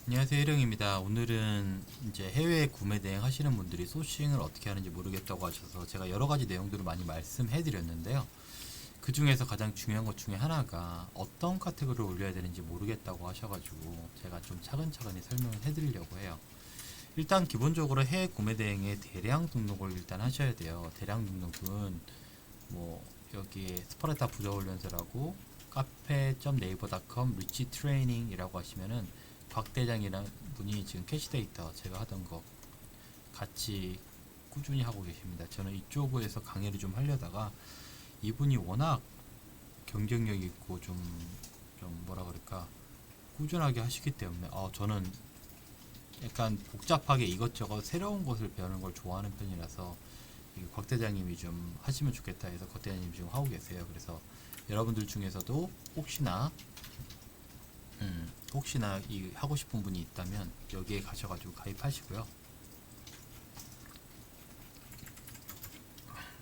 안녕하세요, 혜령입니다. 오늘은 이제 해외 구매 대행 하시는 분들이 소싱을 어떻게 하는지 모르겠다고 하셔서 제가 여러 가지 내용들을 많이 말씀해 드렸는데요. 그 중에서 가장 중요한 것 중에 하나가 어떤 카테고리를 올려야 되는지 모르겠다고 하셔가지고 제가 좀 차근차근히 설명을 해 드리려고 해요. 일단 기본적으로 해외 구매 대행에 대량 등록을 일단 하셔야 돼요. 대량 등록은 뭐 여기에 스파르타 부자훈련소라고 카페.네이버.com 리치 트레이닝이라고 하시면은 박 대장이라는 분이 지금 캐시데이터 제가 하던 거 같이 꾸준히 하고 계십니다. 저는 이쪽에서 강의를 좀 하려다가 이분이 워낙 경쟁력 있고 좀 뭐라 그럴까 꾸준하게 하시기 때문에 저는 약간 복잡하게 이것저것 새로운 것을 배우는 걸 좋아하는 편이라서 곽 대장님이 좀 하시면 좋겠다 해서 곽 대장님이 지금 하고 계세요. 그래서 여러분들 중에서도 혹시나 이 하고 싶은 분이 있다면 여기에 가셔가지고 가입하시고요.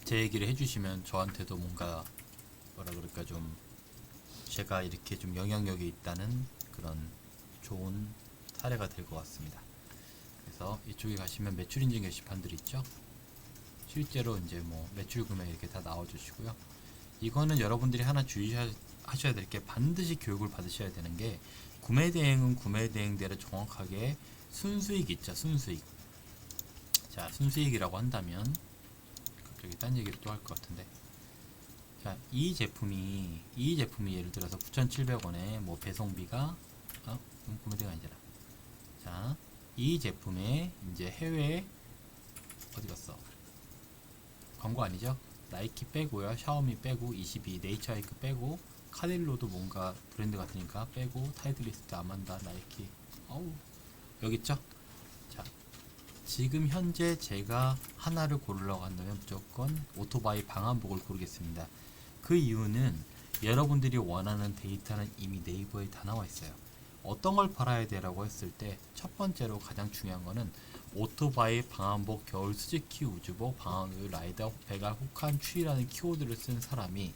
제 얘기를 해주시면 저한테도 뭔가 뭐라 그럴까 좀 제가 이렇게 좀 영향력이 있다는 그런 좋은 사례가 될 것 같습니다. 그래서 이쪽에 가시면 매출 인증 게시판들 있죠. 실제로 이제 뭐 매출 금액 이렇게 다 나와주시고요. 이거는 여러분들이 하나 주의하셔야 될 게 반드시 교육을 받으셔야 되는 게 구매 대행은 구매 대행대로 정확하게 순수익 있죠. 순수익. 자, 순수익이라고 한다면 갑자기 딴 얘기를 또 할 것 같은데. 자, 이 제품이 예를 들어서 9,700원에 뭐 배송비가 구매 대행 아니잖아. 자, 이 제품에 이제 해외 어디 갔어? 광고 아니죠? 나이키 빼고요. 샤오미 빼고 22 네이처하이크 빼고 카딜로도 뭔가 브랜드 같으니까 빼고 타이틀리스트 아만다 나이키 어우 여기 있죠? 자 지금 현재 제가 하나를 고르려고 한다면 무조건 오토바이 방한복을 고르겠습니다. 그 이유는 여러분들이 원하는 데이터는 이미 네이버에 다 나와 있어요. 어떤 걸 팔아야 되라고 했을 때 첫 번째로 가장 중요한 거는 오토바이, 방한복, 겨울 스즈키 우즈복, 방한우, 라이더, 배갈, 혹한, 추위라는 키워드를 쓴 사람이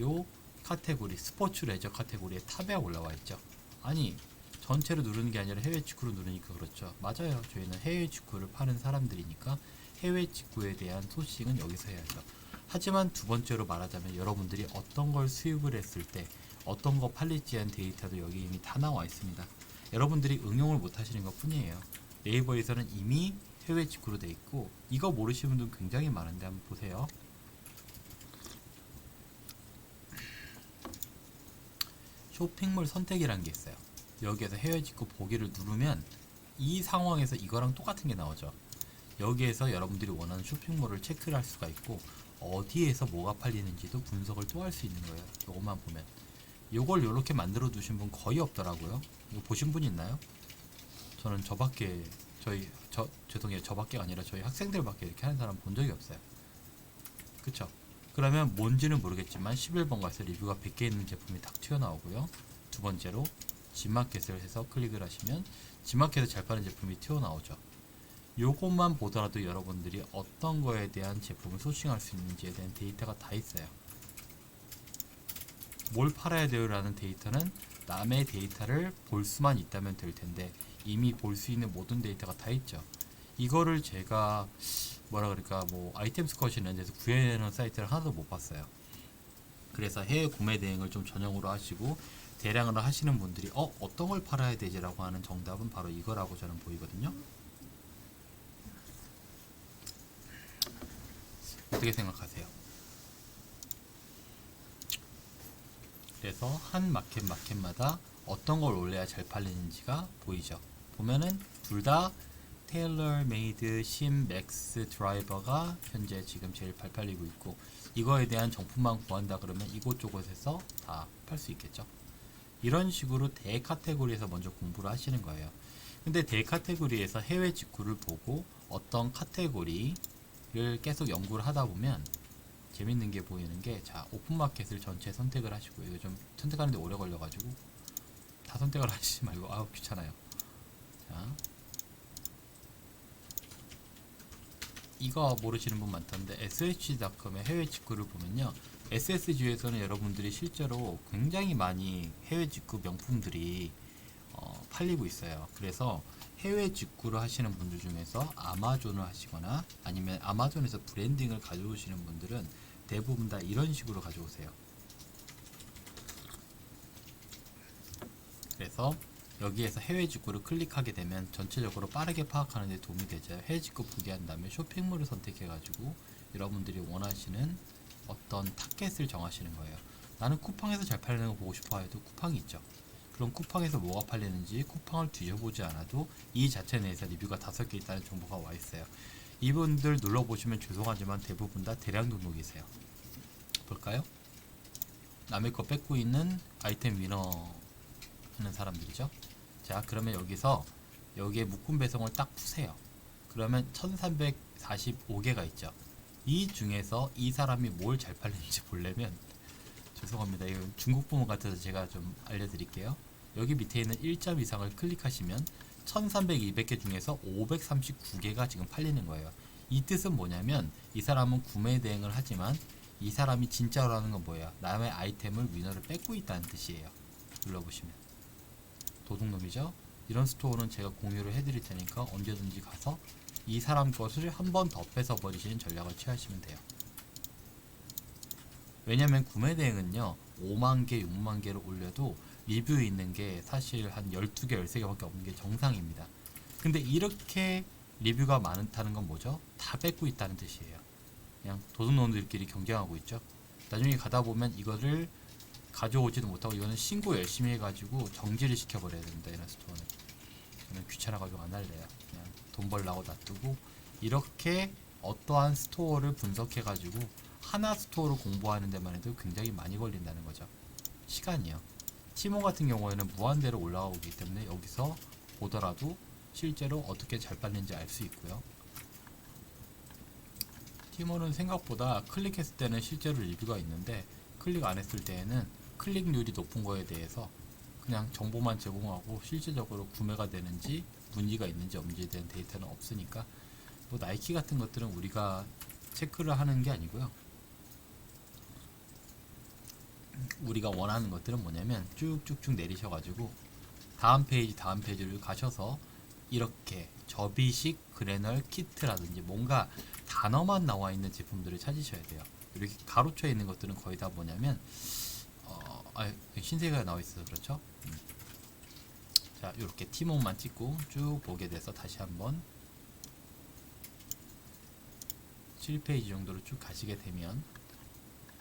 요 카테고리 스포츠 레저 카테고리에 탑에 올라와 있죠. 아니 전체로 누르는 게 아니라 해외 직구로 누르니까 그렇죠. 맞아요. 저희는 해외 직구를 파는 사람들이니까 해외 직구에 대한 소싱은 여기서 해야죠. 하지만 두 번째로 말하자면 여러분들이 어떤 걸 수입을 했을 때 어떤 거 팔릴지 한 데이터도 여기 이미 다 나와 있습니다. 여러분들이 응용을 못 하시는 것 뿐이에요. 네이버에서는 이미 해외 직구로 돼 있고 이거 모르시는 분들 굉장히 많은데 한번 보세요. 쇼핑몰 선택이라는 게 있어요. 여기에서 해외 직구 보기를 누르면 이 상황에서 이거랑 똑같은 게 나오죠. 여기에서 여러분들이 원하는 쇼핑몰을 체크를 할 수가 있고 어디에서 뭐가 팔리는지도 분석을 또 할 수 있는 거예요. 요것만 보면 요걸 요렇게 만들어 두신 분 거의 없더라고요. 이거 보신 분 있나요? 저는 죄송해요. 저밖에 아니라 저희 학생들밖에 이렇게 하는 사람 본 적이 없어요. 그쵸? 그러면 뭔지는 모르겠지만 11번 가서 리뷰가 100개 있는 제품이 딱 튀어나오고요. 두 번째로 지마켓을 해서 클릭을 하시면 지마켓에 잘 파는 제품이 튀어나오죠. 요것만 보더라도 여러분들이 어떤 거에 대한 제품을 소싱할 수 있는지에 대한 데이터가 다 있어요. 뭘 팔아야 돼요 라는 데이터는 남의 데이터를 볼 수만 있다면 될 텐데 이미 볼 수 있는 모든 데이터가 다 있죠. 이거를 제가 뭐라 그럴까 뭐 아이템 스컷이 있는 데서 구해내는 사이트를 하나도 못 봤어요. 그래서 해외 구매 대행을 좀 전용으로 하시고 대량으로 하시는 분들이 어떤 걸 팔아야 되지라고 하는 정답은 바로 이거라고 저는 보이거든요. 어떻게 생각하세요? 그래서 한 마켓마다 어떤 걸 올려야 잘 팔리는지가 보이죠. 보면은 둘 다 테일러 메이드 심 맥스 드라이버가 현재 지금 제일 잘 팔리고 있고 이거에 대한 정품만 구한다 그러면 이곳저곳에서 다 팔 수 있겠죠. 이런 식으로 대 카테고리에서 먼저 공부를 하시는 거예요. 근데 대 카테고리에서 해외 직구를 보고 어떤 카테고리를 계속 연구를 하다 보면 재밌는 게 보이는 게, 자, 오픈마켓을 전체 선택을 하시고, 이거 좀 선택하는데 오래 걸려가지고, 다 선택을 하시지 말고, 아우, 귀찮아요. 자, 이거 모르시는 분 많던데, SHC.com의 해외 직구를 보면요. SSG에서는 여러분들이 실제로 굉장히 많이 해외 직구 명품들이 팔리고 있어요. 그래서 해외 직구를 하시는 분들 중에서 아마존을 하시거나 아니면 아마존에서 브랜딩을 가져오시는 분들은 대부분 다 이런 식으로 가져오세요. 그래서 여기에서 해외 직구를 클릭하게 되면 전체적으로 빠르게 파악하는 데 도움이 되죠. 해외 직구 보게 한 다음에 쇼핑몰을 선택해 가지고 여러분들이 원하시는 어떤 타겟을 정하시는 거예요. 나는 쿠팡에서 잘 팔리는 거 보고 싶어 해도 쿠팡이 있죠. 그럼 쿠팡에서 뭐가 팔리는지 쿠팡을 뒤져보지 않아도 이 자체 내에서 리뷰가 5개 있다는 정보가 와 있어요. 이분들 눌러보시면 죄송하지만 대부분 다 대량 등록이세요. 볼까요? 남의 거 뺏고 있는 아이템 위너 하는 사람들이죠. 자, 그러면 여기서 여기에 묶음 배송을 딱 푸세요. 그러면 1345개가 있죠. 이 중에서 이 사람이 뭘 잘 팔리는지 보려면 죄송합니다. 이건 중국 부문 같아서 제가 좀 알려드릴게요. 여기 밑에 있는 1점 이상을 클릭하시면 1300, 200개 중에서 539개가 지금 팔리는 거예요. 이 뜻은 뭐냐면 이 사람은 구매 대행을 하지만 이 사람이 진짜로 하는 건 뭐예요? 남의 아이템을 위너를 뺏고 있다는 뜻이에요. 눌러보시면 도둑놈이죠? 이런 스토어는 제가 공유를 해드릴 테니까 언제든지 가서 이 사람 것을 한 번 더 뺏어 버리시는 전략을 취하시면 돼요. 왜냐면 구매 대행은요 5만개, 6만개를 올려도 리뷰 있는 게 사실 한 12개, 13개밖에 없는 게 정상입니다. 근데 이렇게 리뷰가 많다는 건 뭐죠? 다 뺏고 있다는 뜻이에요. 그냥 도둑놈들끼리 경쟁하고 있죠. 나중에 가다 보면 이거를 가져오지도 못하고 이거는 신고 열심히 해가지고 정지를 시켜버려야 됩니다. 이런 스토어는. 저는 귀찮아가지고 안 할래요. 그냥 돈 벌라고 놔두고 이렇게 어떠한 스토어를 분석해가지고 하나 스토어를 공부하는 데만 해도 굉장히 많이 걸린다는 거죠. 시간이요. 티모 같은 경우에는 무한대로 올라가고 있기 때문에 여기서 보더라도 실제로 어떻게 잘 팔리는지 알 수 있고요. 티모는 생각보다 클릭했을 때는 실제로 리뷰가 있는데 클릭 안 했을 때에는 클릭률이 높은 거에 대해서 그냥 정보만 제공하고 실질적으로 구매가 되는지 문의가 있는지 없는지에 대한 데이터는 없으니까 뭐 나이키 같은 것들은 우리가 체크를 하는 게 아니고요. 우리가 원하는 것들은 뭐냐면 쭉쭉쭉 내리셔가지고 다음 페이지를 가셔서 이렇게 접이식 그래널 키트라든지 뭔가 단어만 나와 있는 제품들을 찾으셔야 돼요. 이렇게 가로쳐 있는 것들은 거의 다 뭐냐면 신세계가 나와 있어서 그렇죠. 자, 이렇게 티몬만 찍고 쭉 보게 돼서 다시 한번 7페이지 정도로 쭉 가시게 되면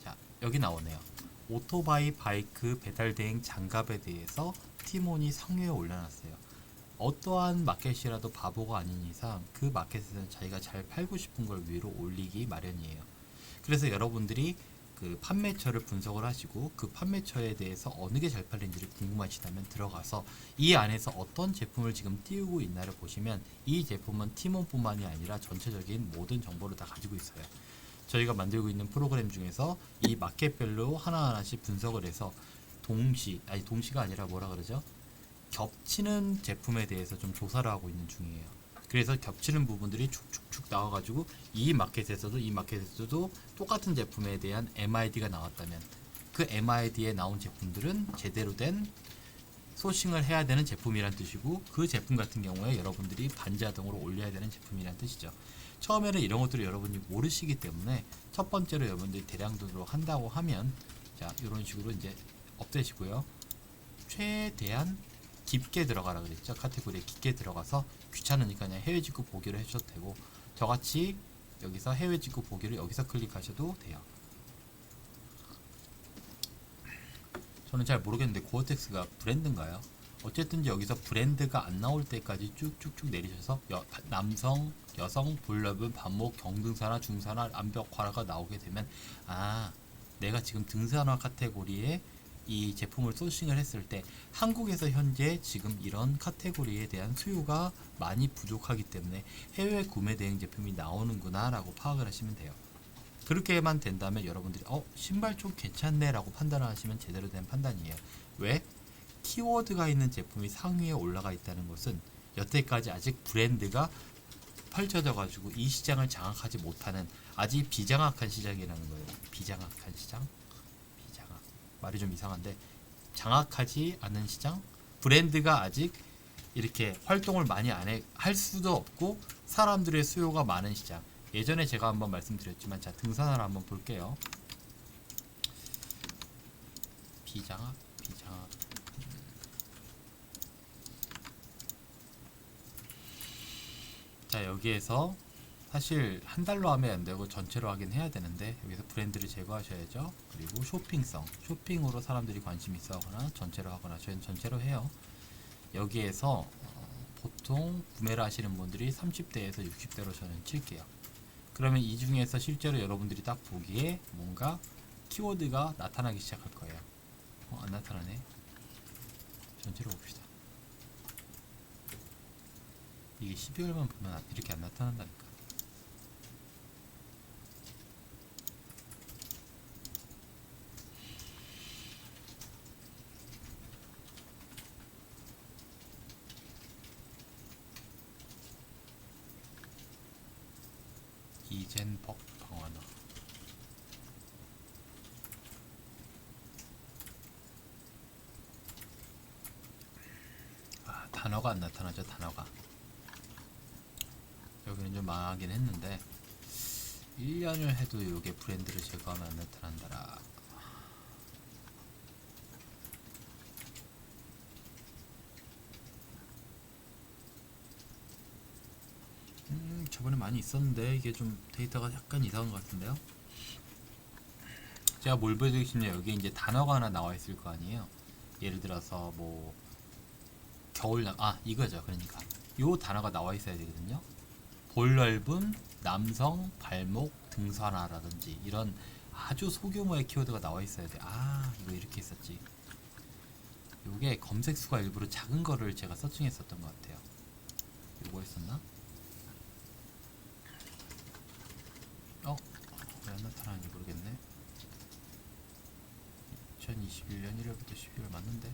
자, 여기 나오네요. 오토바이, 바이크, 배달대행, 장갑에 대해서 티몬이 상위에 올려놨어요. 어떠한 마켓이라도 바보가 아닌 이상 그 마켓에서는 자기가 잘 팔고 싶은 걸 위로 올리기 마련이에요. 그래서 여러분들이 그 판매처를 분석을 하시고 그 판매처에 대해서 어느 게 잘 팔리는지를 궁금하시다면 들어가서 이 안에서 어떤 제품을 지금 띄우고 있나를 보시면 이 제품은 티몬뿐만이 아니라 전체적인 모든 정보를 다 가지고 있어요. 저희가 만들고 있는 프로그램 중에서 이 마켓별로 하나하나씩 분석을 해서 동시가 아니라 뭐라 그러죠? 겹치는 제품에 대해서 좀 조사를 하고 있는 중이에요. 그래서 겹치는 부분들이 축축축 나와가지고 이 마켓에서도 똑같은 제품에 대한 MID가 나왔다면 그 MID에 나온 제품들은 제대로 된 소싱을 해야 되는 제품이란 뜻이고 그 제품 같은 경우에 여러분들이 반자동으로 올려야 되는 제품이란 뜻이죠. 처음에는 이런 것들을 여러분이 모르시기 때문에 첫 번째로 여러분들이 대량 등록을 한다고 하면 자 이런 식으로 이제 없애시고요. 최대한 깊게 들어가라 그랬죠. 카테고리에 깊게 들어가서 귀찮으니까 그냥 해외 직구 보기로 해주셔도 되고 저같이 여기서 해외 직구 보기를 여기서 클릭하셔도 돼요. 저는 잘 모르겠는데 고어텍스가 브랜드인가요? 어쨌든 여기서 브랜드가 안 나올 때까지 쭉쭉쭉 내리셔서 남성, 여성, 볼러브, 반목, 경등산화, 중산화, 암벽화가 나오게 되면 아 내가 지금 등산화 카테고리에 이 제품을 소싱을 했을 때 한국에서 현재 지금 이런 카테고리에 대한 수요가 많이 부족하기 때문에 해외 구매 대행 제품이 나오는구나 라고 파악을 하시면 돼요. 그렇게만 된다면 여러분들이 신발 좀 괜찮네 라고 판단을 하시면 제대로 된 판단이에요. 왜? 키워드가 있는 제품이 상위에 올라가 있다는 것은 여태까지 아직 브랜드가 펼쳐져 가지고 이 시장을 장악하지 못하는 아직 비장악한 시장이라는 거예요. 비장악한 시장? 말이 좀 이상한데 장악하지 않은 시장, 브랜드가 아직 이렇게 활동을 많이 할 수도 없고 사람들의 수요가 많은 시장. 예전에 제가 한번 말씀드렸지만, 자, 등산을 한번 볼게요. 비장학. 자, 여기에서 사실 한 달로 하면 안 되고 전체로 하긴 해야 되는데, 여기서 브랜드를 제거하셔야죠. 그리고 쇼핑성, 쇼핑으로 사람들이 관심 있어 하거나 전체로 하거나, 저희는 전체로 해요. 여기에서 보통 구매를 하시는 분들이 30대에서 60대로 저는 칠게요. 그러면 이 중에서 실제로 여러분들이 딱 보기에 뭔가 키워드가 나타나기 시작할 거예요. 안 나타나네. 전체로 봅시다. 이게 12월만 보면 이렇게 안 나타난다니까. 이젠벅 방언어. 단어가 안 나타나죠. 단어가 여기는 좀 망하긴 했는데 1년을 해도 이게 브랜드를 제거하면 안 나타난다라. 저번에 많이 있었는데 이게 좀 데이터가 약간 이상한 것 같은데요. 제가 뭘 보여드리고 싶냐, 여기 이제 단어가 하나 나와 있을 거 아니에요. 예를 들어서 뭐 겨울남, 이거죠. 그러니까 요 단어가 나와 있어야 되거든요. 볼 넓은 남성 발목 등산화라든지 이런 아주 소규모의 키워드가 나와 있어야 돼. 이거 이렇게 있었지. 요게 검색 수가 일부러 작은 거를 제가 서칭했었던 것 같아요. 요거 했었나? 왜 안 나타나는지 모르겠네. 2021년 1월부터 12월 맞는데?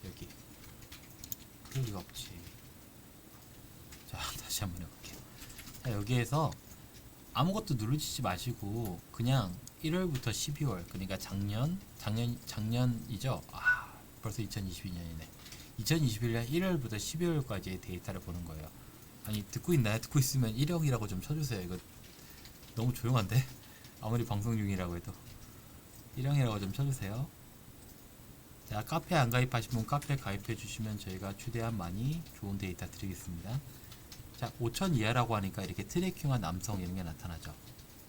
여기 그럴 리가 없지. 자, 다시 한번 해볼게요. 자, 여기에서 아무것도 누르시지 마시고 그냥 1월부터 12월, 그러니까 작년이죠. 벌써 2022년이네. 2021년 1월부터 12월까지의 데이터를 보는 거예요. 아니, 듣고 있나요? 듣고 있으면 1형이라고 좀 쳐주세요. 이거 너무 조용한데? 아무리 방송 중이라고 해도 1형이라고 좀 쳐주세요. 자, 카페 안 가입하신 분 카페 가입해 주시면 저희가 최대한 많이 좋은 데이터 드리겠습니다. 자, 5천 이하라고 하니까 이렇게 트래킹한 남성 이런 게 나타나죠.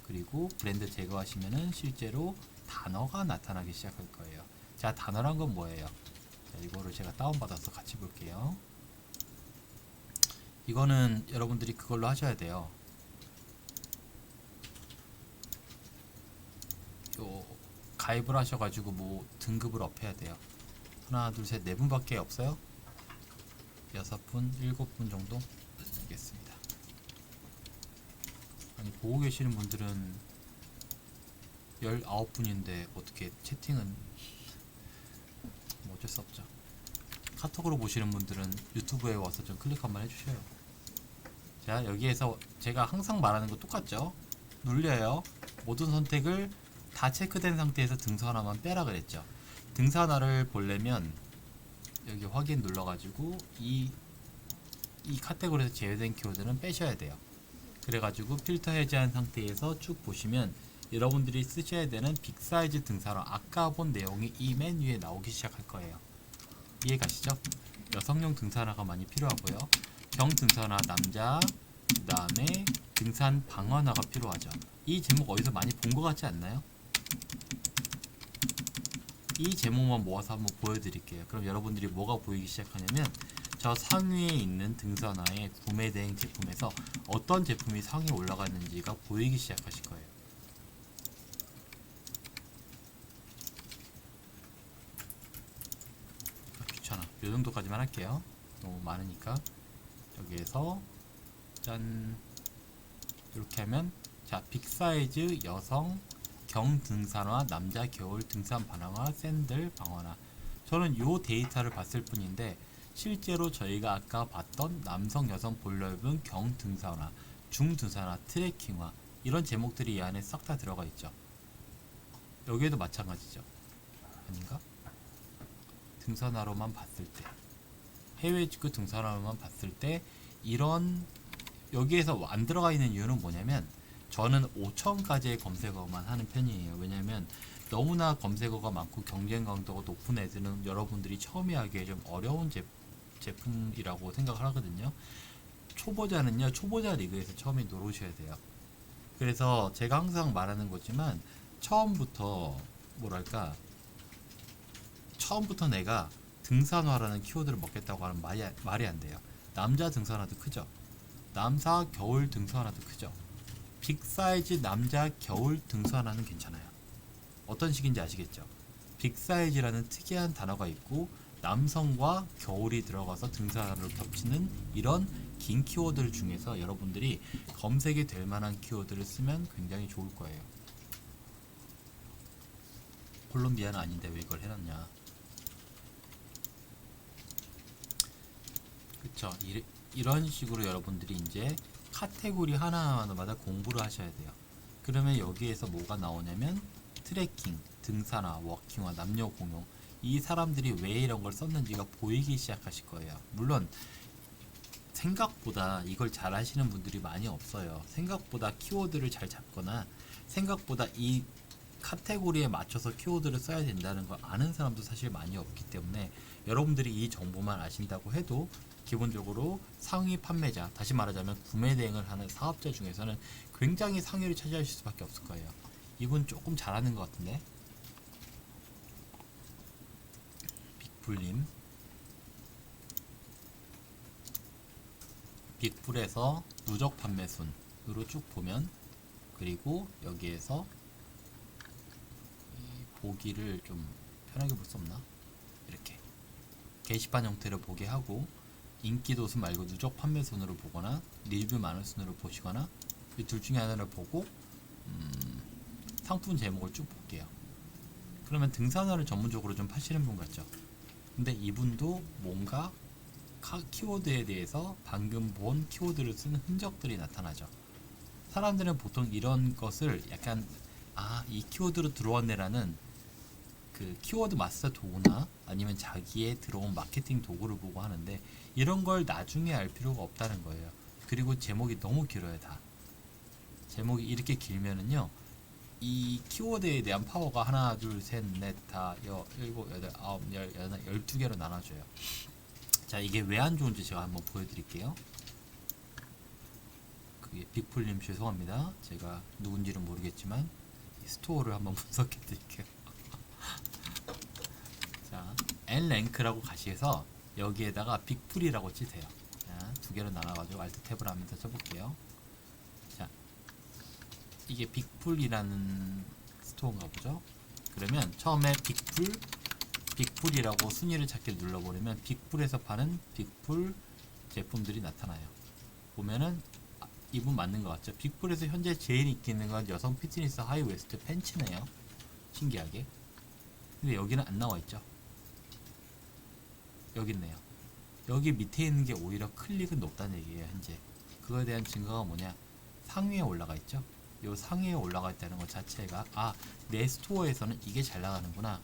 그리고 브랜드 제거하시면은 실제로 단어가 나타나기 시작할 거예요. 자, 단어란 건 뭐예요? 자, 이거를 제가 다운받아서 같이 볼게요. 이거는 여러분들이 그걸로 하셔야 돼요. 가입을 하셔가지고 뭐 등급을 업해야 돼요. 하나, 둘, 셋, 네 분밖에 없어요. 6분, 7분 정도 되겠습니다. 아니, 보고 계시는 분들은 19분인데 어떻게 채팅은 뭐 어쩔 수 없죠. 카톡으로 보시는 분들은 유튜브에 와서 좀 클릭 한번 해주셔요. 자, 여기에서 제가 항상 말하는 거 똑같죠? 눌려요. 모든 선택을 다 체크된 상태에서 등사 하나만 빼라 그랬죠. 등사 하나를 보려면 여기 확인 눌러가지고 이 카테고리에서 제외된 키워드는 빼셔야 돼요. 그래가지고 필터 해제한 상태에서 쭉 보시면 여러분들이 쓰셔야 되는 빅사이즈 등산화, 아까 본 내용이 이 메뉴에 나오기 시작할 거예요. 이해 가시죠? 여성용 등산화가 많이 필요하고요. 경 등산화 남자, 그 다음에 등산 방어화가 필요하죠. 이 제목 어디서 많이 본 것 같지 않나요? 이 제목만 모아서 한번 보여드릴게요. 그럼 여러분들이 뭐가 보이기 시작하냐면 저 상위에 있는 등산화의 구매 대행 제품에서 어떤 제품이 상위에 올라갔는지가 보이기 시작하실 거예요. 귀찮아. 요 정도까지만 할게요. 너무 많으니까. 여기에서 짠, 이렇게 하면 자, 빅사이즈 여성 경 등산화 남자 겨울 등산 반항화 샌들 방어화, 저는 요 데이터를 봤을 뿐인데 실제로 저희가 아까 봤던 남성 여성 볼 넓은 경 등산화 중 등산화 트레킹화 이런 제목들이 이 안에 싹 다 들어가 있죠. 여기에도 마찬가지죠. 아닌가? 등산화로만 봤을 때, 해외 직구 등산화로만 봤을 때 이런 여기에서 안 들어가 있는 이유는 뭐냐면 저는 5천까지의 검색어만 하는 편이에요. 왜냐면 너무나 검색어가 많고 경쟁 강도가 높은 애들은 여러분들이 처음에 하기에 좀 어려운 제품이라고 생각을 하거든요. 초보자는요, 초보자 리그에서 처음에 누르셔야 돼요. 그래서 제가 항상 말하는 거지만 처음부터 뭐랄까, 처음부터 내가 등산화라는 키워드를 먹겠다고 하면 말이 안 돼요. 남자 등산화도 크죠. 남사 겨울 등산화도 크죠. 빅사이즈 남자 겨울 등산화는 괜찮아요. 어떤 식인지 아시겠죠? 빅사이즈라는 특이한 단어가 있고 남성과 겨울이 들어가서 등산화를 겹치는 이런 긴 키워드를 중에서 여러분들이 검색이 될 만한 키워드를 쓰면 굉장히 좋을 거예요. 콜롬비아는 아닌데 왜 이걸 해놨냐. 그쵸. 이런 식으로 여러분들이 이제 카테고리 하나하나마다 공부를 하셔야 돼요. 그러면 여기에서 뭐가 나오냐면 트레킹, 등산화, 워킹화, 남녀 공용, 이 사람들이 왜 이런 걸 썼는지가 보이기 시작하실 거예요. 물론 생각보다 이걸 잘 하시는 분들이 많이 없어요. 생각보다 키워드를 잘 잡거나 생각보다 이 카테고리에 맞춰서 키워드를 써야 된다는 걸 아는 사람도 사실 많이 없기 때문에 여러분들이 이 정보만 아신다고 해도 기본적으로 상위 판매자, 다시 말하자면 구매 대행을 하는 사업자 중에서는 굉장히 상위를 차지하실 수밖에 없을 거예요. 이분 조금 잘하는 것 같은데. 빅풀님, 빅풀에서 누적 판매 순으로 쭉 보면, 그리고 여기에서 보기를 좀 편하게 볼 수 없나? 이렇게 게시판 형태를 보게 하고 인기도 순 말고 누적 판매 순으로 보거나 리뷰 많은 순으로 보시거나 이 둘 중에 하나를 보고 상품 제목을 쭉 볼게요. 그러면 등산화를 전문적으로 좀 파시는 분 같죠? 근데 이분도 뭔가 키워드에 대해서 방금 본 키워드를 쓰는 흔적들이 나타나죠. 사람들은 보통 이런 것을 약간 이 키워드로 들어왔네라는 그 키워드 마스터 도구나 아니면 자기의 들어온 마케팅 도구를 보고 하는데 이런 걸 나중에 알 필요가 없다는 거예요. 그리고 제목이 너무 길어요. 다 제목이 이렇게 길면은요, 이 키워드에 대한 파워가 하나 둘 셋 넷 다 일곱 여덟 아홉 열 12개로 나눠져요. 자, 이게 왜 안 좋은지 제가 한번 보여드릴게요. 그게 빅풀님 죄송합니다. 제가 누군지는 모르겠지만 스토어를 한번 분석해 드릴게요. 자, n랭크라고 가시해서 여기에다가 빅풀이라고 치세요. 자, 두 개로 나눠가지고 알트 탭을 하면서 쳐볼게요. 자, 이게 빅풀이라는 스토어인가 보죠. 그러면 처음에 빅풀이라고 순위를 찾기를 눌러버리면 빅풀에서 파는 빅풀 제품들이 나타나요. 보면은 이분 맞는 것 같죠? 빅풀에서 현재 제일 인기 있는 건 여성 피트니스 하이웨스트 팬츠네요. 신기하게. 근데 여기는 안 나와 있죠. 여기 있네요. 여기 밑에 있는 게 오히려 클릭은 높다는 얘기예요. 현재 그거에 대한 증거가 뭐냐, 상위에 올라가 있죠. 요 상위에 올라가 있다는 것 자체가 내 스토어에서는 이게 잘 나가는구나.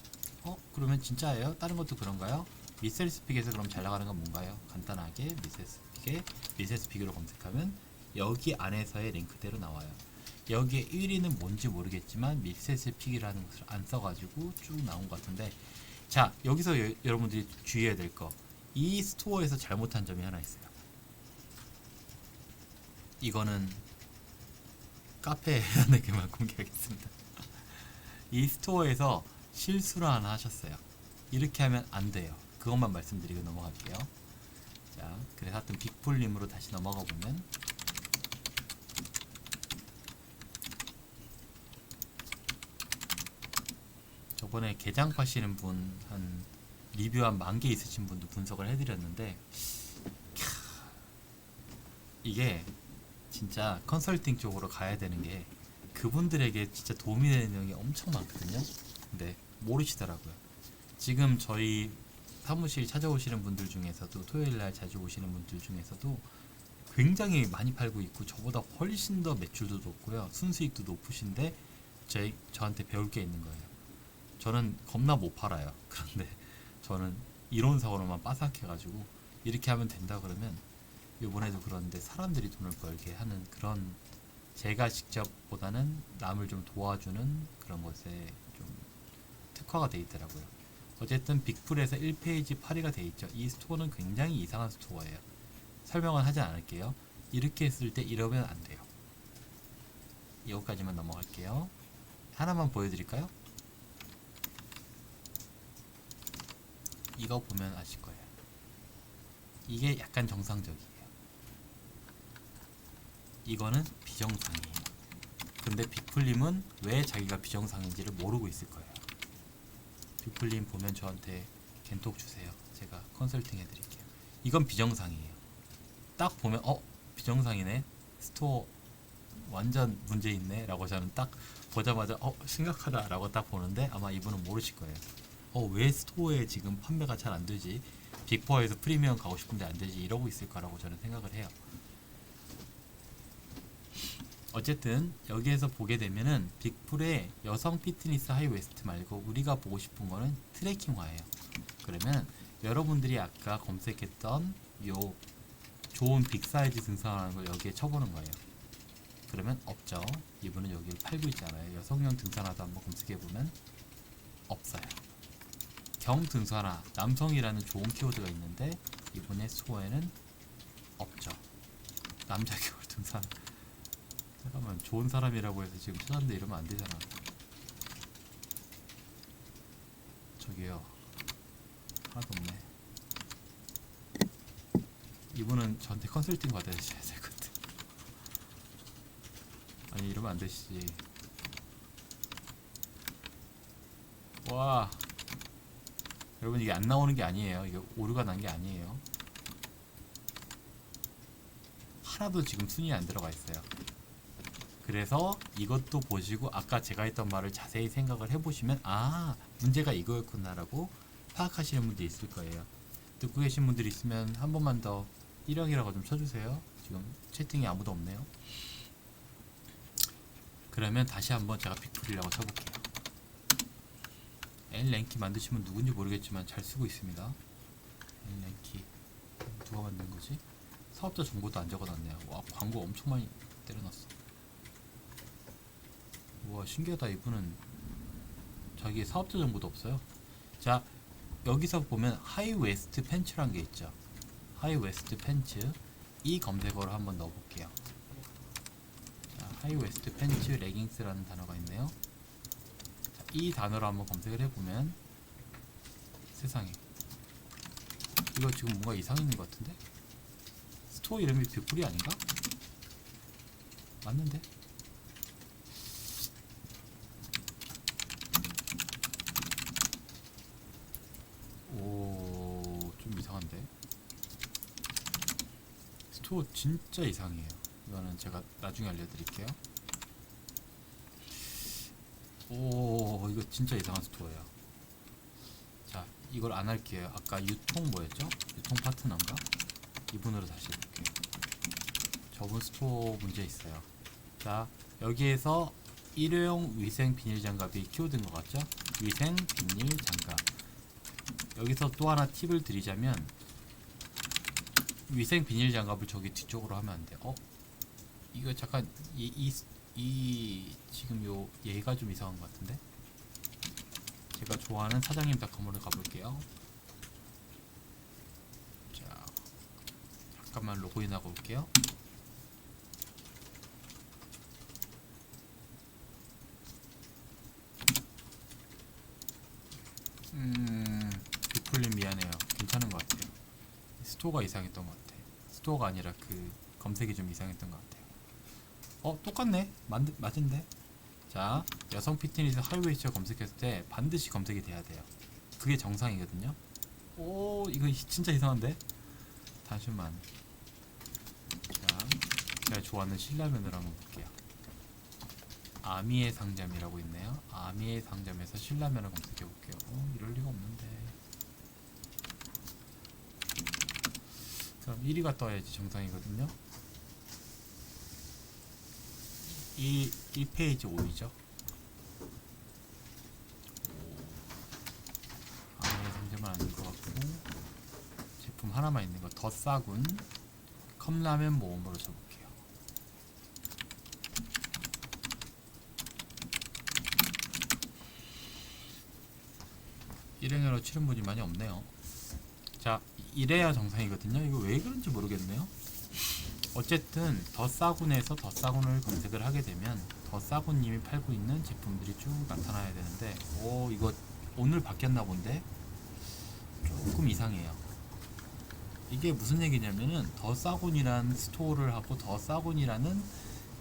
그러면 진짜예요? 다른 것도 그런가요? 미셀스픽에서 그럼 잘 나가는 건 뭔가요? 간단하게 미셀스픽으로 검색하면 여기 안에서의 링크대로 나와요. 여기에 1위는 뭔지 모르겠지만 미셀스픽이라는 것을 안 써가지고 쭉 나온 것 같은데, 자, 여기서 여러분들이 주의해야 될 거, 이 스토어에서 잘못한 점이 하나 있어요. 이거는 카페에 하는 게만 공개하겠습니다. 이 스토어에서 실수를 하나 하셨어요. 이렇게 하면 안 돼요. 그것만 말씀드리고 넘어갈게요. 자, 그래서 하여튼 빅풀님으로 다시 넘어가 보면 저번에 게장 파시는 분, 한 리뷰 한 10,000개 있으신 분도 분석을 해드렸는데, 이게 진짜 컨설팅 쪽으로 가야 되는 게 그분들에게 진짜 도움이 되는 내용이 엄청 많거든요. 근데 모르시더라고요. 지금 저희 사무실 찾아오시는 분들 중에서도, 토요일날 자주 오시는 분들 중에서도 굉장히 많이 팔고 있고 저보다 훨씬 더 매출도 높고요, 순수익도 높으신데 저한테 배울 게 있는 거예요. 저는 겁나 못 팔아요. 그런데 저는 이론상으로만 빠삭해가지고 이렇게 하면 된다 그러면 이번에도 그런데 사람들이 돈을 벌게 하는 그런, 제가 직접보다는 남을 좀 도와주는 그런 것에 좀 특화가 돼 있더라고요. 어쨌든 빅풀에서 1페이지 8위가 돼 있죠. 이 스토어는 굉장히 이상한 스토어예요. 설명은 하지 않을게요. 이렇게 했을 때 이러면 안 돼요. 이거까지만 넘어갈게요. 하나만 보여드릴까요? 이거 보면 아실 거예요. 이게 약간 정상적이에요. 이거는 비정상이에요. 근데 빅풀님은 왜 자기가 비정상인지를 모르고 있을 거예요. 빅풀님 보면 저한테 겐톡 주세요. 제가 컨설팅 해드릴게요. 이건 비정상이에요. 딱 보면 비정상이네, 스토어 완전 문제 있네 라고 저는 딱 보자마자 심각하다 라고 딱 보는데, 아마 이분은 모르실 거예요. 왜 스토어에 지금 판매가 잘 안 되지, 빅4에서 프리미엄 가고 싶은데 안 되지, 이러고 있을 거라고 저는 생각을 해요. 어쨌든 여기에서 보게 되면은 빅풀의 여성 피트니스 하이웨스트 말고 우리가 보고 싶은 거는 트레킹화예요. 그러면 여러분들이 아까 검색했던 요 좋은 빅사이즈 등산화라는 걸 여기에 쳐보는 거예요. 그러면 없죠. 이분은 여기를 팔고 있잖아요. 여성용 등산화도 한번 검색해보면 없어요. 경등산화, 남성이라는 좋은 키워드가 있는데 이분의 스토어에는 없죠. 남자 겨울 등산. 잠깐만, 좋은 사람이라고 해서 지금 찾았는데 이러면 안 되잖아. 저기요, 하나도 없네. 이분은 저한테 컨설팅 받아주셔야 될 것 같아. 아니, 이러면 안 되시지. 와, 여러분, 이게 안 나오는 게 아니에요. 이게 오류가 난 게 아니에요. 하나도 지금 순위에 안 들어가 있어요. 그래서 이것도 보시고 아까 제가 했던 말을 자세히 생각을 해보시면, 문제가 이거였구나 라고 파악하시는 분들이 있을 거예요. 듣고 계신 분들이 있으면 한 번만 더 1형이라고 좀 쳐주세요. 지금 채팅이 아무도 없네요. 그러면 다시 한번 제가 빅풀이라고 쳐볼게요. N랭키 만드신 분 누군지 모르겠지만 잘 쓰고 있습니다. N랭키 누가 만든 거지? 사업자 정보도 안 적어놨네요. 와, 광고 엄청 많이 때려놨어. 우와, 신기하다. 이분은 자기 사업자 정보도 없어요. 자, 여기서 보면 하이웨스트 팬츠란 게 있죠. 하이웨스트 팬츠, 이 검색어로 한번 넣어볼게요. 자, 하이웨스트 팬츠 레깅스라는 단어가 있네요. 자, 이 단어로 한번 검색을 해보면, 세상에, 이거 지금 뭔가 이상 있는 것 같은데? 스토어 이름이 빅풀이 아닌가? 맞는데? 오, 좀 이상한데? 스토어 진짜 이상해요. 이거는 제가 나중에 알려드릴게요. 오, 이거 진짜 이상한 스토어예요. 자, 이걸 안 할게요. 아까 유통 뭐였죠? 유통 파트너인가? 이분으로 다시 해볼게요. 저분 스토어 문제 있어요. 자, 여기에서 일회용 위생 비닐 장갑이 키워드인 것 같죠? 위생 비닐 장갑. 여기서 또 하나 팁을 드리자면, 위생 비닐 장갑을 저기 뒤쪽으로 하면 안 돼. 이거 잠깐, 지금 요 얘가 좀 이상한 것 같은데? 제가 좋아하는 사장님닷컴으로 가볼게요. 자, 잠깐만 로그인하고 올게요. 빅풀님 미안해요. 괜찮은 것 같아요. 스토어가 이상했던 것 같아. 스토어가 아니라 그 검색이 좀 이상했던 것 같아요. 똑같네. 맞은데? 자, 여성 피트니스 하이웨이트 검색했을 때 반드시 검색이 돼야 돼요. 그게 정상이거든요. 오, 이거 진짜 이상한데? 잠시만. 자, 제가 좋아하는 신라면을 한번 볼게요. 아미의 상점이라고 있네요. 아미의 상점에서 신라면을 검색해 볼게요. 이럴 리가 없는데. 그럼 1위가 떠야지 정상이거든요. 이 1페이지 5위죠. 아미의 상점은 아닌 것 같고, 제품 하나만 있는 거 더 싸군 컵라면 모음으로 쳐볼게요. 일행으로 치른 분이 많이 없네요. 자, 이래야 정상이거든요. 이거 왜 그런지 모르겠네요. 어쨌든 더 싸군에서 더 싸군을 검색을 하게 되면 더 싸군님이 팔고 있는 제품들이 쭉 나타나야 되는데, 오, 이거 오늘 바뀌었나 본데 조금 이상해요. 이게 무슨 얘기냐면은 더 싸군이란 스토어를 하고 더 싸군이라는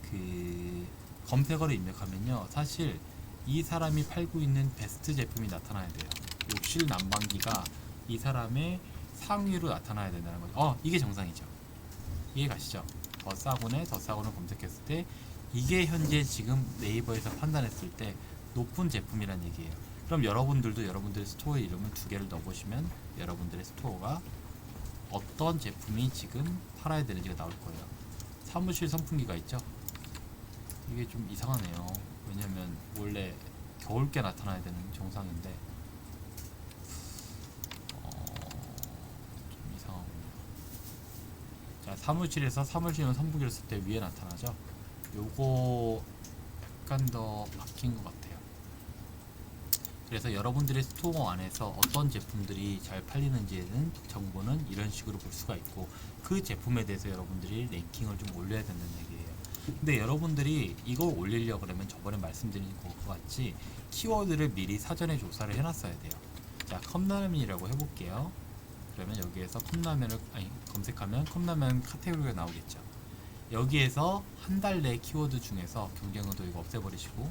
그 검색어를 입력하면요, 사실 이 사람이 팔고 있는 베스트 제품이 나타나야 돼요. 욕실 난방기가 이 사람의 상위로 나타나야 된다는 거죠. 이게 정상이죠. 이해 가시죠? 더 싸군에 더 싸군을 검색했을 때 이게 현재 지금 네이버에서 판단했을 때 높은 제품이란 얘기예요. 그럼 여러분들도 여러분들의 스토어의 이름을 두 개를 넣어보시면 여러분들의 스토어가 어떤 제품이 지금 팔아야 되는지가 나올 거예요. 사무실 선풍기가 있죠? 이게 좀 이상하네요. 왜냐면 원래 겨울께 나타나야 되는 정상인데 좀 이상하군요. 자, 사무실에서 사무실용 선풍기를 쓸 때 위에 나타나죠? 요거 약간 더 바뀐 것 같아요. 그래서 여러분들의 스토어 안에서 어떤 제품들이 잘 팔리는지에는 정보는 이런 식으로 볼 수가 있고, 그 제품에 대해서 여러분들이 랭킹을 좀 올려야 된다는 얘기예요. 근데 여러분들이 이거 올리려고 그러면 저번에 말씀드린 것과 같이 키워드를 미리 사전에 조사를 해놨어야 돼요. 자, 컵라면이라고 해볼게요. 그러면 여기에서 컵라면을 검색하면 컵라면 카테고리가 나오겠죠. 여기에서 한 달 내 키워드 중에서 경쟁어도 이거 없애버리시고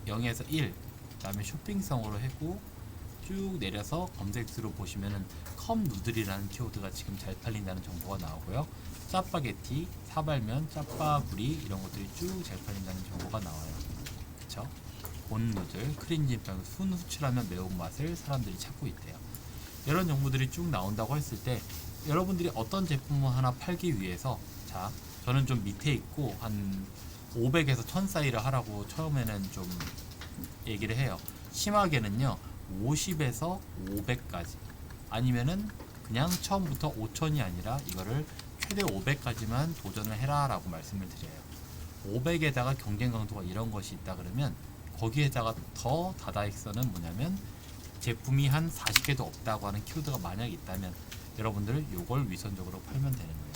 0에서 1, 그 다음에 쇼핑성으로 했고 쭉 내려서 검색수로 보시면은 컵 누들이라는 키워드가 지금 잘 팔린다는 정보가 나오고요. 짜파게티, 사발면, 짜파구리 이런 것들이 쭉 잘 팔린다는 정보가 나와요. 그쵸? 본 누들, 크림진빵, 순 후추라면 매운맛을 사람들이 찾고 있대요. 이런 정보들이 쭉 나온다고 했을 때 여러분들이 어떤 제품을 하나 팔기 위해서, 자, 저는 좀 밑에 있고 한 500에서 1000 사이를 하라고 처음에는 좀 얘기를 해요. 심하게는요 50에서 500까지, 아니면은 그냥 처음부터 5000이 아니라 이거를 최대 500까지만 도전을 해라 라고 말씀을 드려요. 500에다가 경쟁 강도가 이런 것이 있다 그러면 거기에다가 더 다다익선은 뭐냐면 제품이 한 40개도 없다고 하는 키워드가 만약 있다면 여러분들 요걸 위선적으로 팔면 되는 거예요.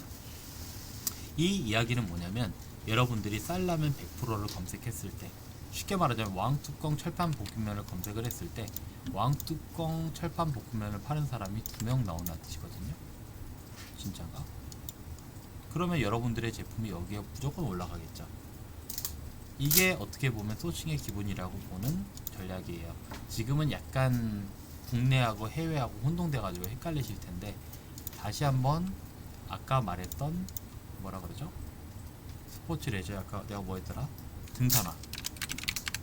이 이야기는 뭐냐면 여러분들이 쌀라면 100%를 검색했을 때, 쉽게 말하자면 왕뚜껑 철판 볶음면을 검색을 했을 때 왕뚜껑 철판 볶음면을 파는 사람이 2명 나온다는 뜻이거든요. 진짜가? 그러면 여러분들의 제품이 여기에 무조건 올라가겠죠. 이게 어떻게 보면 소싱의 기본이라고 보는 전략이에요. 지금은 약간 국내하고 해외하고 혼동돼 가지고 헷갈리실 텐데, 다시 한번 아까 말했던 뭐라 그러죠? 스포츠 레저, 아까 내가 뭐 했더라?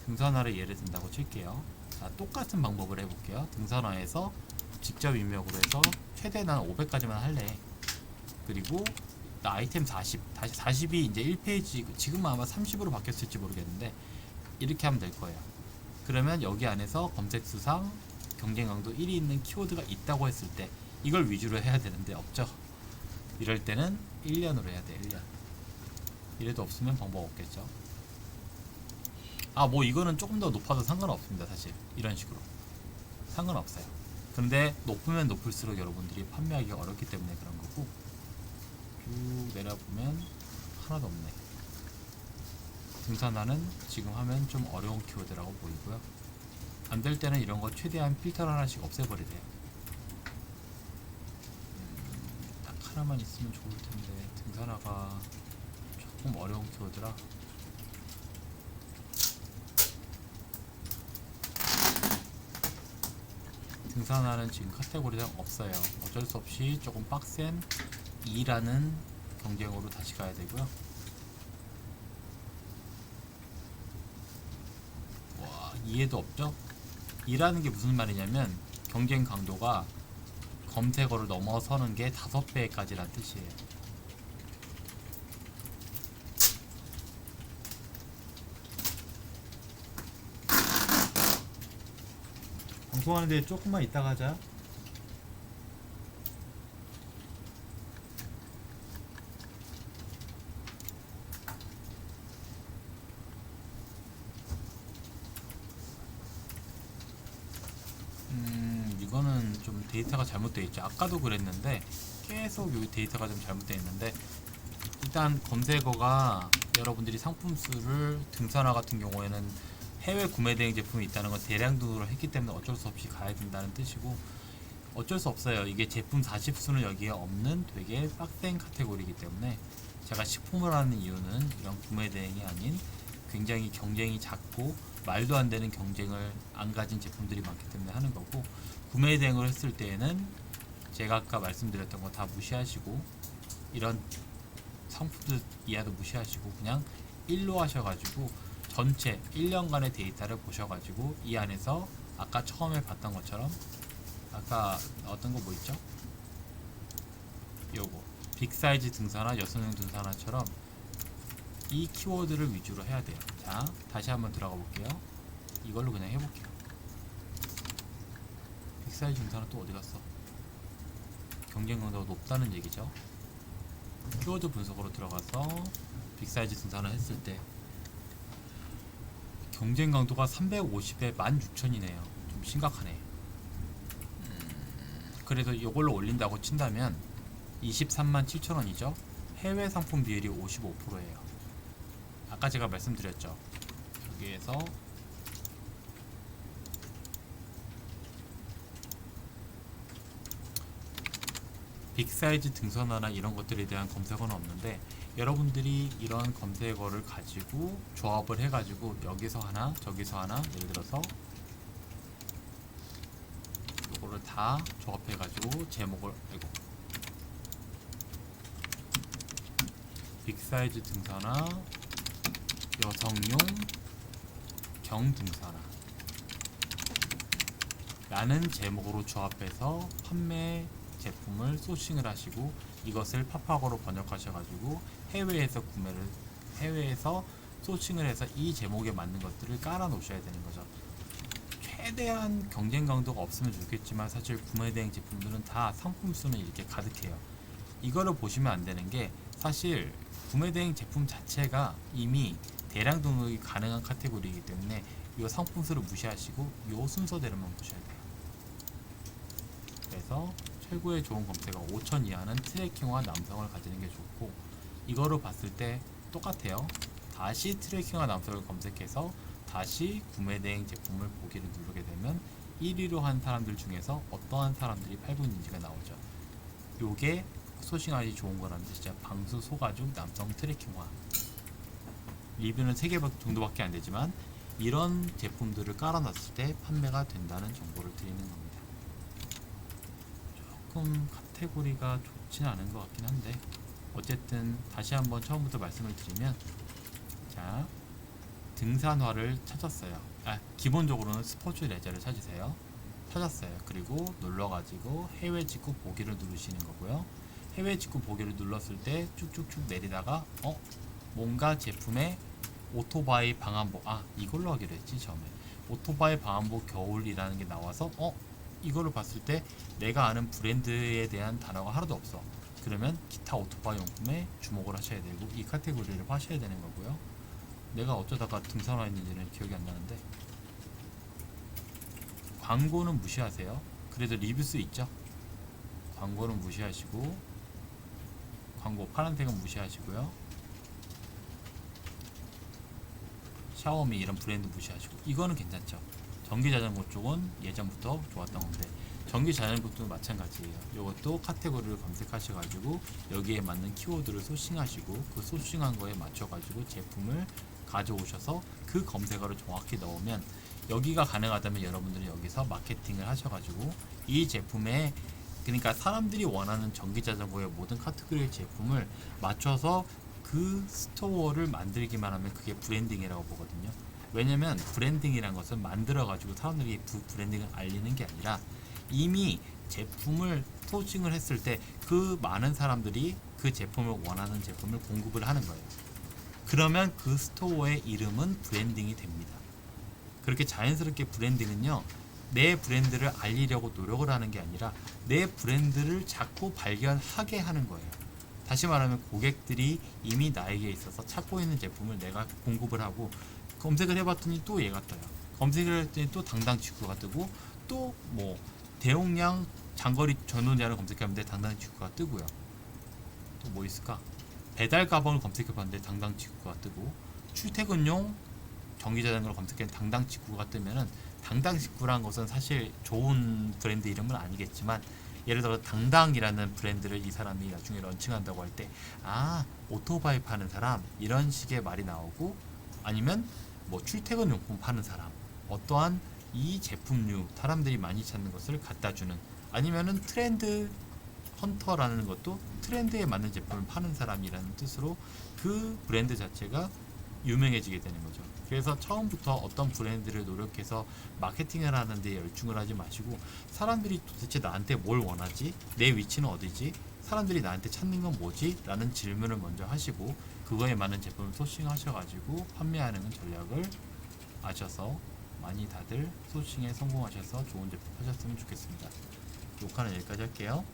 등산화를 예를 든다고 칠게요. 자, 똑같은 방법을 해볼게요. 등산화에서 직접 입력으로 해서 최대 난 500까지만 할래. 그리고 나 아이템 40, 다시 40이 이제 1페이지, 지금은 아마 30으로 바뀌었을지 모르겠는데 이렇게 하면 될 거예요. 그러면 여기 안에서 검색수상 경쟁 강도 1이 있는 키워드가 있다고 했을 때 이걸 위주로 해야 되는데 없죠. 이럴 때는 1년으로 해야 돼. 1년. 이래도 없으면 방법 없겠죠. 뭐 이거는 조금 더 높아도 상관없습니다. 사실 이런 식으로 상관없어요. 근데 높으면 높을수록 여러분들이 판매하기가 어렵기 때문에 그런 거고, 쭉 내려보면 하나도 없네. 등산화는 지금 하면 좀 어려운 키워드라고 보이고요. 안 될 때는 이런 거 최대한 필터를 하나씩 없애버리세요. 딱 하나만 있으면 좋을 텐데 등산화가 조금 어려운 키워드라. 등산화는 지금 카테고리상 없어요. 어쩔 수 없이 조금 빡센 2라는 경쟁으로 다시 가야 되고요. 와, 2에도 없죠? 2라는 게 무슨 말이냐면 경쟁 강도가 검색어를 넘어서는 게 5배까지란 뜻이에요. 방송하는데 조금만 이따가 하자. 데이터가 잘못되어 있죠. 아까도 그랬는데 계속 요 데이터가 좀 잘못되어 있는데, 일단 검색어가 여러분들이 상품 수를 등산화 같은 경우에는 해외 구매 대행 제품이 있다는 건 대량 등록을 했기 때문에 어쩔 수 없이 가야 된다는 뜻이고, 어쩔 수 없어요. 이게 제품 40수는 여기에 없는 되게 빡센 카테고리이기 때문에 제가 식품을 하는 이유는 이런 구매 대행이 아닌 굉장히 경쟁이 작고 말도 안 되는 경쟁을 안 가진 제품들이 많기 때문에 하는 거고, 구매 대행을 했을 때에는 제가 아까 말씀드렸던 거 다 무시하시고 이런 상품들 이하도 무시하시고 그냥 1로 하셔가지고 전체 1년간의 데이터를 보셔가지고 이 안에서 아까 처음에 봤던 것처럼, 아까 어떤 거 뭐 있죠? 요거 빅사이즈 등산화, 여성용 등산화처럼 이 키워드를 위주로 해야 돼요. 자, 다시 한번 들어가 볼게요. 이걸로 그냥 해볼게요. 빅사이즈 등산화 또 어디 갔어? 경쟁 강도가 높다는 얘기죠. 키워드 분석으로 들어가서 빅사이즈 등산화 했을 때 경쟁 강도가 350에 16,000이네요. 좀 심각하네. 그래서 이걸로 올린다고 친다면 237,000원이죠. 해외 상품 비율이 55%예요. 아까 제가 말씀드렸죠. 여기에서 빅사이즈 등산화나 이런 것들에 대한 검색어는 없는데, 여러분들이 이런 검색어를 가지고 조합을 해가지고 여기서 하나 저기서 하나, 예를 들어서 요거를 다 조합해가지고 제목을, 아이고, 빅사이즈 등산화 여성용 경등산화 라는 제목으로 조합해서 판매 제품을 소싱을 하시고 이것을 팝하고로 번역하셔가지고 해외에서 소싱을 해서 이 제목에 맞는 것들을 깔아 놓으셔야 되는 거죠. 최대한 경쟁 강도가 없으면 좋겠지만 사실 구매 대행 제품들은 다 상품 수는 이렇게 가득해요. 이거를 보시면 안 되는 게, 사실 구매 대행 제품 자체가 이미 대량 등록이 가능한 카테고리이기 때문에 이 상품 수를 무시하시고 이 순서대로만 보셔야 돼요. 그래서 최고의 좋은 검색어 5,000 이하는 트래킹화 남성을 가지는 게 좋고, 이거를 봤을 때 똑같아요. 다시 트래킹화 남성을 검색해서 다시 구매 대행 제품을 보기를 누르게 되면 1위로 한 사람들 중에서 어떠한 사람들이 팔고 있는지가 나오죠. 요게 소싱하기 좋은 거라는 뜻이죠. 방수 소가죽 남성 트래킹화. 리뷰는 3개 정도밖에 안 되지만 이런 제품들을 깔아놨을 때 판매가 된다는 정보를 드리는 겁니다. 조금 카테고리가 좋지는 않은 것 같긴 한데, 어쨌든 다시 한번 처음부터 말씀을 드리면, 자, 등산화를 찾았어요. 기본적으로는 스포츠 레저를 찾으세요. 찾았어요. 그리고 눌러가지고 해외 직구 보기를 누르시는 거고요. 해외 직구 보기를 눌렀을 때 쭉쭉쭉 내리다가 뭔가 제품에 오토바이 방한복, 이걸로 하기로 했지 처음에. 오토바이 방한복 겨울이라는 게 나와서 이거를 봤을 때 내가 아는 브랜드에 대한 단어가 하나도 없어. 그러면 기타 오토바이 용품에 주목을 하셔야 되고 이 카테고리를 하셔야 되는 거고요. 내가 어쩌다가 등산화 했는지는 기억이 안 나는데, 광고는 무시하세요. 그래도 리뷰수 있죠? 광고는 무시하시고, 광고 파란색은 무시하시고요. 샤오미 이런 브랜드 무시하시고, 이거는 괜찮죠. 전기자전거 쪽은 예전부터 좋았던 건데, 전기자전거도 마찬가지예요. 이것도 카테고리를 검색하셔가지고 여기에 맞는 키워드를 소싱하시고 그 소싱한 거에 맞춰가지고 제품을 가져오셔서 그 검색어를 정확히 넣으면, 여기가 가능하다면 여러분들은 여기서 마케팅을 하셔가지고 이 제품에, 그러니까 사람들이 원하는 전기자전거의 모든 카테고리의 제품을 맞춰서 그 스토어를 만들기만 하면 그게 브랜딩이라고 보거든요. 왜냐면 브랜딩이란 것은 만들어가지고 사람들이 브랜딩을 알리는 게 아니라 이미 제품을 소싱을 했을 때 그 많은 사람들이 그 제품을 원하는 제품을 공급을 하는 거예요. 그러면 그 스토어의 이름은 브랜딩이 됩니다. 그렇게 자연스럽게 브랜딩은요, 내 브랜드를 알리려고 노력을 하는 게 아니라 내 브랜드를 자꾸 발견하게 하는 거예요. 다시 말하면 고객들이 이미 나에게 있어서 찾고 있는 제품을 내가 공급을 하고, 검색을 해봤더니 또 얘가 떠요. 검색을 했더니 또 당당 직구가 뜨고, 또 뭐 대용량 장거리 전원 제한을 검색하면 당당 직구가 뜨고요. 또 뭐 있을까? 배달 가방을 검색해봤는데 당당 직구가 뜨고, 출퇴근용 전기자전거를 검색해 당당 직구가 뜨면은, 당당 직구란 것은 사실 좋은 브랜드 이름은 아니겠지만, 예를 들어 당당이라는 브랜드를 이 사람이 나중에 런칭한다고 할 때, 아, 오토바이 파는 사람, 이런 식의 말이 나오고, 아니면 뭐 출퇴근 용품 파는 사람, 어떠한 이 제품류 사람들이 많이 찾는 것을 갖다주는, 아니면은 트렌드 헌터라는 것도 트렌드에 맞는 제품을 파는 사람이라는 뜻으로 그 브랜드 자체가 유명해지게 되는 거죠. 그래서 처음부터 어떤 브랜드를 노력해서 마케팅을 하는데 열중을 하지 마시고, 사람들이 도대체 나한테 뭘 원하지? 내 위치는 어디지? 사람들이 나한테 찾는 건 뭐지? 라는 질문을 먼저 하시고, 그거에 맞는 제품을 소싱하셔가지고 판매하는 전략을 아셔서 많이 다들 소싱에 성공하셔서 좋은 제품 하셨으면 좋겠습니다. 녹화는 여기까지 할게요.